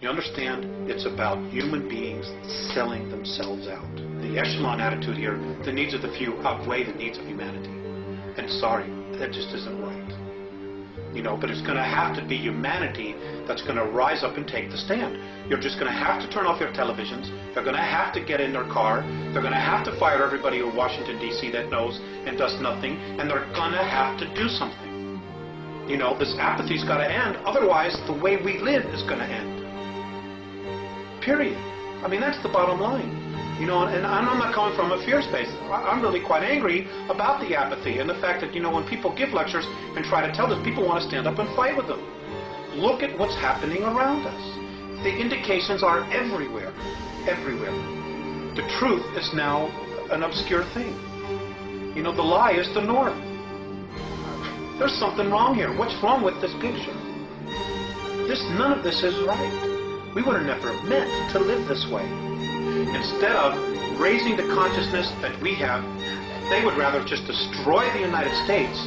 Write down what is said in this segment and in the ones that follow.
You understand? It's about human beings selling themselves out. The echelon attitude here, the needs of the few outweigh the needs of humanity. And sorry, that just isn't right. You know, but it's going to have to be humanity that's going to rise up and take the stand. You're just going to have to turn off your televisions. They're going to have to get in their car. They're going to have to fire everybody in Washington, D.C. that knows and does nothing. And they're going to have to do something. You know, this apathy's got to end. Otherwise, the way we live is going to end. Period. I mean, that's the bottom line. You know, and I'm not coming from a fear space. I'm really quite angry about the apathy and the fact that, you know, when people give lectures and try to tell us, people want to stand up and fight with them. Look at what's happening around us. The indications are everywhere. Everywhere. The truth is now an obscure thing. You know, the lie is the norm. There's something wrong here. What's wrong with this picture? None of this is right. We would have never meant to live this way. Instead of raising the consciousness that we have, they would rather just destroy the United States,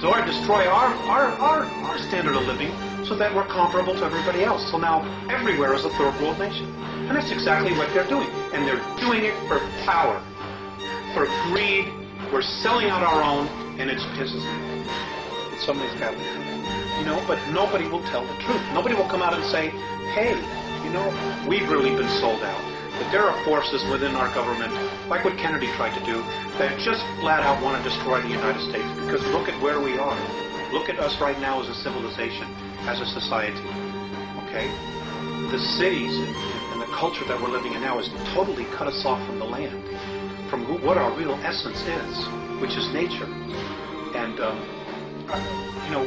or destroy our standard of living so that we're comparable to everybody else. So now everywhere is a third world nation. And that's exactly what they're doing. And they're doing it for power, for greed. We're selling out our own, and it pisses me off. Somebody's got to, you know, but nobody will tell the truth. Nobody will come out and say, hey, you know, we've really been sold out. But there are forces within our government, like what Kennedy tried to do, that just flat out want to destroy the United States. Because look at where we are. Look at us right now as a civilization, as a society. Okay? The cities and the culture that we're living in now has totally cut us off from the land, from what our real essence is, which is nature. And, you know,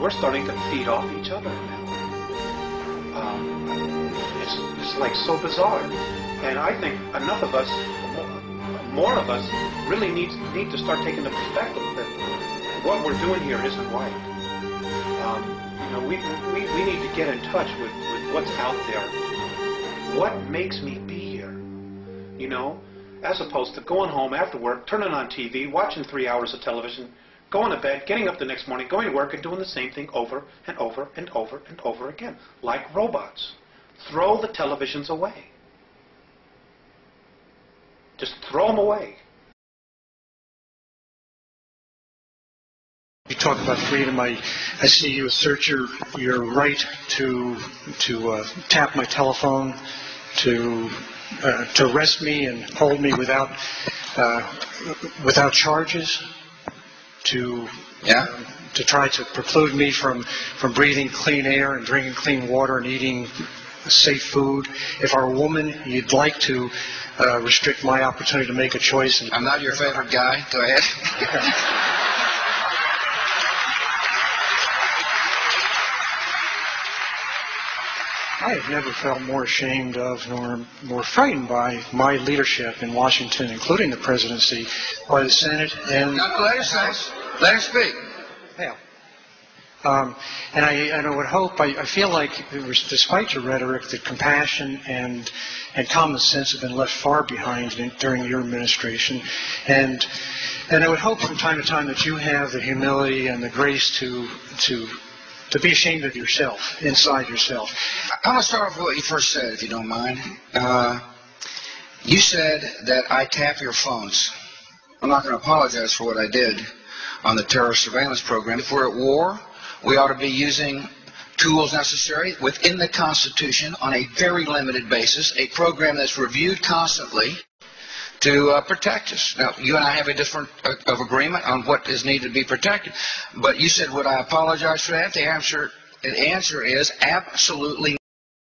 we're starting to feed off each other now. It's like so bizarre. And I think enough of us, more of us, really need to start taking the perspective that what we're doing here isn't right. You know, we need to get in touch with what's out there. What makes me be here? You know, as opposed to going home after work, turning on TV, watching 3 hours of television, going to bed, getting up the next morning, going to work, and doing the same thing over and over and over and over again, like robots. Throw the televisions away. Just throw them away. You talk about freedom. I see you assert your right to tap my telephone, to arrest me and hold me without charges, to try to preclude me from breathing clean air and drinking clean water and eating safe food. If our woman, you'd like to restrict my opportunity to make a choice. I'm not your favorite guy. Go ahead. I have never felt more ashamed of nor more frightened by my leadership in Washington, including the presidency, by the Senate. And no, let us speak. Yeah. And I would hope, I feel like, despite your rhetoric, that compassion and common sense have been left far behind during your administration. And I would hope from time to time that you have the humility and the grace to be ashamed of yourself, inside yourself. I'm going to start off with what you first said, if you don't mind. You said that I tap your phones. I'm not going to apologize for what I did on the terrorist surveillance program. If we're at war, we ought to be using tools necessary within the Constitution on a very limited basis, a program that's reviewed constantly to protect us. Now, you and I have a different of agreement on what is needed to be protected. But you said, would I apologize for that? The answer is absolutely